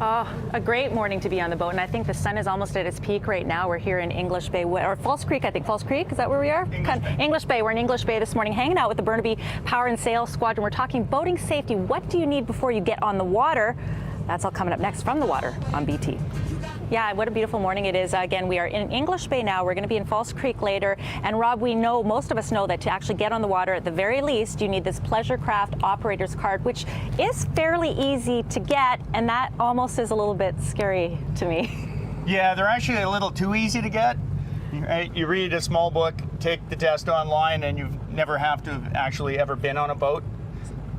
Oh, a great morning to be on the boat, and I think the sun is almost at its peak right now. We're here in English Bay, or False Creek, I think. False Creek, is that where we are? English Bay. We're in English Bay this morning, hanging out with the Burnaby Power and Sail Squadron. We're talking boating safety. What do you need before you get on the water? That's all coming up next from the water on BT. Yeah, what a beautiful morning it is. Again, we are in English Bay now. We're going to be in False Creek later. And Rob, we know, most of us know that to actually get on the water, at the very least, you need this Pleasure Craft operator's card, which is fairly easy to get. And that almost is a little bit scary to me. Yeah, they're actually a little too easy to get. Right? You read a small book, take the test online, and you've never have to have actually ever been on a boat.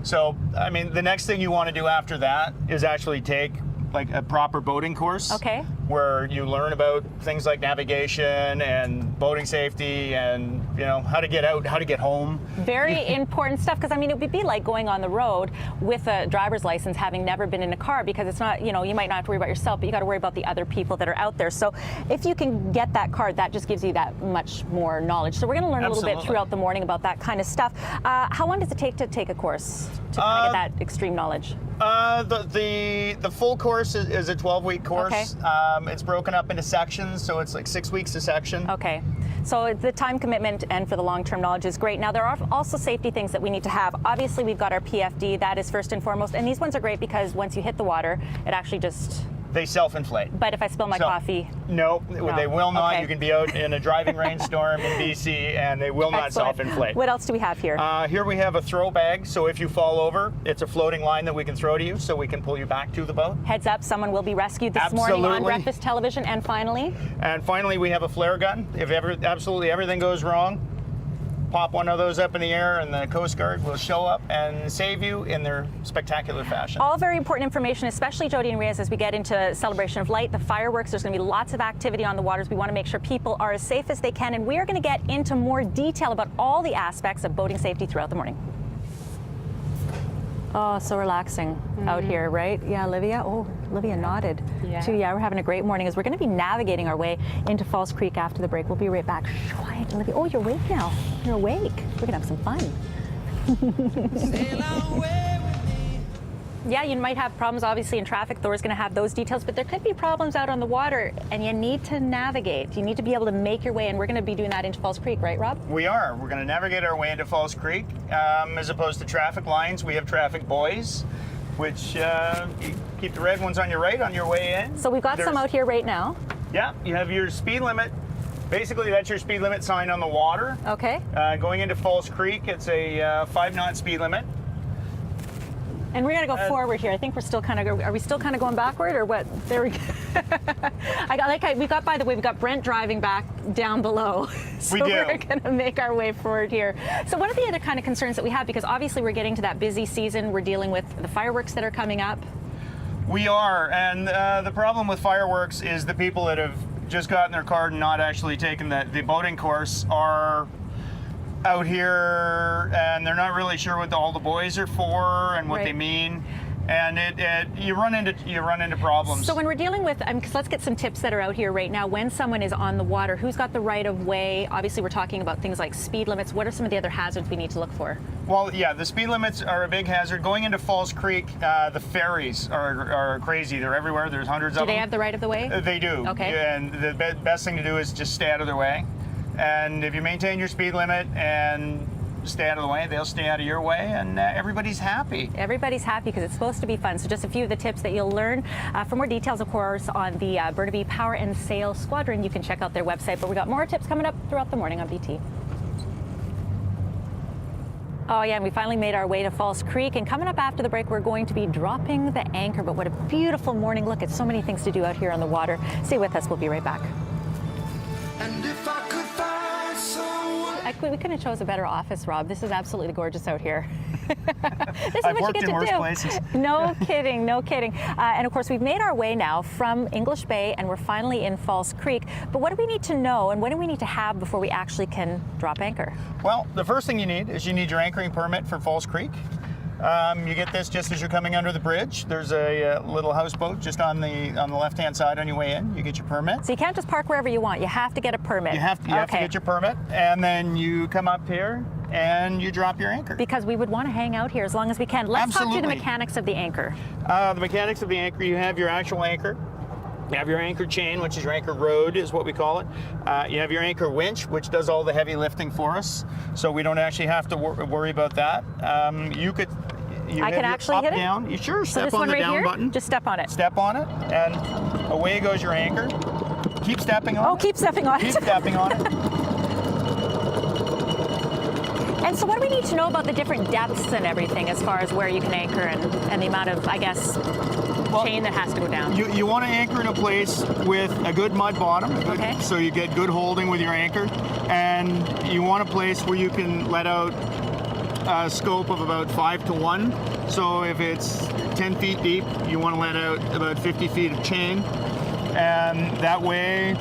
So, I mean, the next thing you want to do after that is actually take like a proper boating course. Okay. Where you learn about things like navigation and boating safety and, you know, how to get out, how to get home. Very important stuff, because I mean, it would be like going on the road with a driver's license having never been in a car, because it's not, you know, you might not have to worry about yourself, but you got to worry about the other people that are out there. So if you can get that card, that just gives you that much more knowledge. So we're going to learn a little bit throughout the morning about that kind of stuff. How long does it take to take a course to kind of get that extreme knowledge? The full course is a 12-week course. Okay. It's broken up into sections, so it's like 6 weeks a section. Okay. So the time commitment and for the long-term knowledge is great. Now, there are also safety things that we need to have. Obviously, we've got our PFD. That is first and foremost. And these ones are great because once you hit the water, it actually just... They self-inflate. But if I spill my coffee? No, they will not. Okay. You can be out in a driving rainstorm in BC and they will not self-inflate. What else do we have here? Here we have a throw bag. So if you fall over, it's a floating line that we can throw to you so we can pull you back to the boat. Heads up, someone will be rescued this morning on Breakfast Television. And finally? And finally, we have a flare gun. If absolutely everything goes wrong, pop one of those up in the air and the Coast Guard will show up and save you in their spectacular fashion. All very important information, especially Jody and Reyes, as we get into Celebration of Light, the fireworks. There's going to be lots of activity on the waters. We want to make sure people are as safe as they can, and we are going to get into more detail about all the aspects of boating safety throughout the morning. Oh, so relaxing out here, right? Yeah, Olivia? Oh, Olivia nodded. Yeah. Too. Yeah, we're having a great morning as we're going to be navigating our way into False Creek after the break. We'll be right back. Quiet, Olivia. Oh, you're awake now. You're awake. We're going to have some fun. Yeah, you might have problems, obviously, in traffic. Thor's going to have those details, but there could be problems out on the water, and you need to navigate. You need to be able to make your way, and we're going to be doing that into False Creek, right, Rob? We are. We're going to navigate our way into False Creek. As opposed to traffic lines, we have traffic buoys, which you keep the red ones on your right on your way in. So we've got some out here right now. Yeah, you have your speed limit. Basically, that's your speed limit sign on the water. Okay. Going into False Creek, it's a 5-knot speed limit. And we're gonna go forward here. I think we're still kind of. Are we still kind of going backward, or what? There we go. We got. By the way, we got Brent driving back down below. So we do. We're gonna make our way forward here. So what are the other kind of concerns that we have? Because obviously we're getting to that busy season. We're dealing with the fireworks that are coming up. We are, and the problem with fireworks is the people that have just gotten their card and not actually taken the boating course are out here, and they're not really sure what all the buoys are for and what they mean, and you run into problems. So when we're dealing with, because let's get some tips that are out here right now. When someone is on the water, who's got the right of way? Obviously, we're talking about things like speed limits. What are some of the other hazards we need to look for? Well, yeah, the speed limits are a big hazard. Going into False Creek, the ferries are crazy. They're everywhere. There's hundreds of them. Do they have the right of the way? They do. Okay. And the best thing to do is just stay out of their way. And if you maintain your speed limit and stay out of the way, they'll stay out of your way, and everybody's happy. Everybody's happy because it's supposed to be fun. So just a few of the tips that you'll learn. For more details, of course, on the Burnaby Power and Sail Squadron, you can check out their website. But we got more tips coming up throughout the morning on BT. Oh yeah, and we finally made our way to False Creek, and coming up after the break, we're going to be dropping the anchor. But what a beautiful morning. Look at so many things to do out here on the water. Stay with us, we'll be right back. And if I could find someone... We couldn't have chose a better office, Rob. This is absolutely gorgeous out here. This is I've what worked you get in to worse do. places. No kidding, no kidding. And of course, we've made our way now from English Bay, and we're finally in False Creek. But what do we need to know, and what do we need to have before we actually can drop anchor? Well, the first thing you need is you need your anchoring permit for False Creek. You get this just as you're coming under the bridge. There's a little houseboat just on the left-hand side on your way in. You get your permit. So you can't just park wherever you want. You have to get a permit. You have to get your permit, and then you come up here and you drop your anchor. Because we would want to hang out here as long as we can. Let's talk through the Absolutely. mechanics of the anchor. The mechanics of the anchor, you have your actual anchor. You have your anchor chain, which is your anchor rod, is what we call it. You have your anchor winch, which does all the heavy lifting for us, so we don't actually have to worry about that. You I have can your actually up, hit it? down. You sure? So Step this on one the right down here, button. just step on it. Step on it, and away goes your anchor. Keep stepping on it. Oh, keep stepping on it. Keep stepping on it. And so what do we need to know about the different depths and everything as far as where you can anchor and the amount of, I guess, chain that has to go down? You want to anchor in a place with a good mud bottom, Okay. so you get good holding with your anchor, and you want a place where you can let out a scope of about 5 to 1. So if it's 10 feet deep, you want to let out about 50 feet of chain, and that way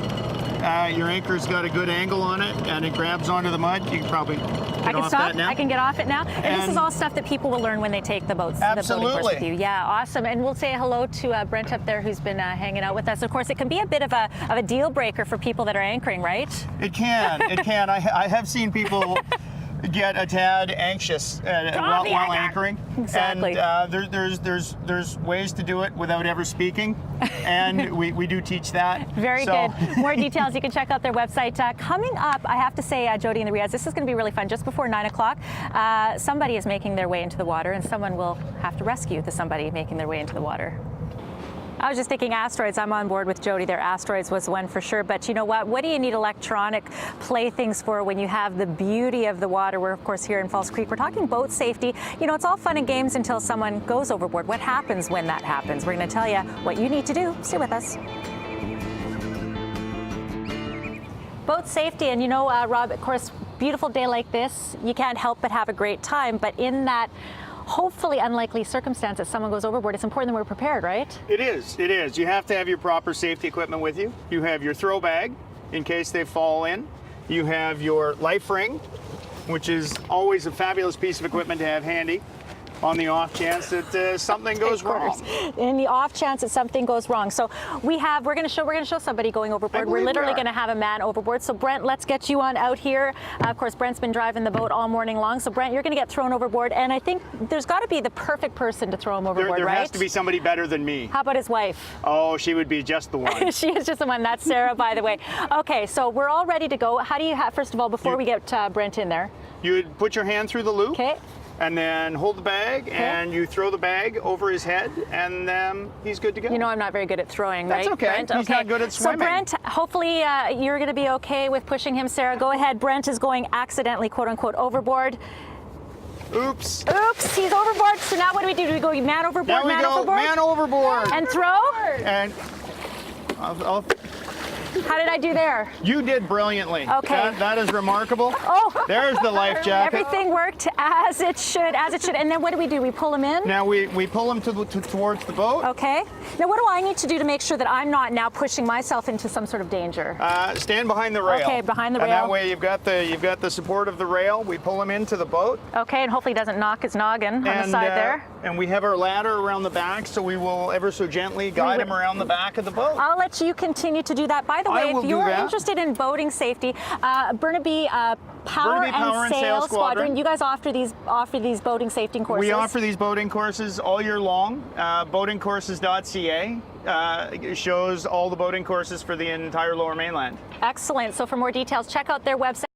your anchor's got a good angle on it and it grabs onto the mud. You can probably I can off stop. that now. I can get off it now. And this is And- all stuff that people will learn when they take the boats. The boating course Absolutely. with you. Yeah, awesome. And we'll say hello to Brent up there, who's been hanging out with us. Of course, it can be a bit of a deal breaker for people that are anchoring, right? It can. It can. I have seen people get a tad anxious while yeah. anchoring. Exactly. And there's ways to do it without ever speaking, and we do teach that. Very So- good. More details, you can check out their website. Coming up, I have to say, Jody and the Riaz, this is going to be really fun. Just before 9 o'clock, somebody is making their way into the water, and someone will have to rescue the somebody making their way into the water. I was just thinking asteroids. I'm on board with Jody there. Asteroids was one for sure. But you know what? What do you need electronic playthings for when you have the beauty of the water? We're, of course, here in False Creek. We're talking boat safety. You know, it's all fun and games until someone goes overboard. What happens when that happens? We're going to tell you what you need to do. Stay with us. Boat safety. And you know, Rob, of course, beautiful day like this, you can't help but have a great time. But in that hopefully unlikely circumstance that someone goes overboard, it's important that we're prepared, right? It is. It is. You have to have your proper safety equipment with you. You have your throw bag in case they fall in. You have your life ring, which is always a fabulous piece of equipment to have handy on the off chance that something goes wrong. In the off chance that something goes wrong. So we're going to show somebody going overboard. We're believe literally we are. going to have a man overboard. So Brent, let's get you on out here. Of course, Brent's been driving the boat all morning long. So Brent, you're going to get thrown overboard. And I think there's got to be the perfect person to throw him overboard, There right? has to be somebody better than me. How about his wife? Oh, she would be just the one. She is just the one. That's Sarah, by the way. Okay, so we're all ready to go. How do you have, first of all, before we get Brent in there? You would put your hand through the loop. Okay. And then hold the bag, and you throw the bag over his head, and he's good to go. You know I'm not very good at throwing, That's right, okay. Brent? He's not good at swimming. So Brent, hopefully you're going to be okay with pushing him. Sarah, go ahead. Brent is going accidentally, quote unquote, overboard. Oops. Oops, he's overboard. So now what do we do? Do we go man overboard, Now we man go overboard? man overboard. And throw? And How did I do there? you did brilliantly. Okay. That is remarkable. Oh. There's the life jacket. Everything worked as it should, And then what do? We pull him in? Now we pull him towards the boat. Okay. Now what do I need to do to make sure that I'm not now pushing myself into some sort of danger? Stand behind the rail. Okay, behind the And rail. that way you've got the support of the rail. We pull him into the boat. Okay, and hopefully he doesn't knock his noggin on the side there. And we have our ladder around the back, so we will ever so gently guide him around the back of the boat. I'll let you continue to do that. By the I way, will if do you're that. interested in boating safety, Burnaby Power Burnaby Power and and Sail Sail Squadron. You guys offer these boating safety courses. We offer these boating courses all year long. Boatingcourses.ca shows all the boating courses for the entire Lower Mainland. Excellent. So for more details, check out their website.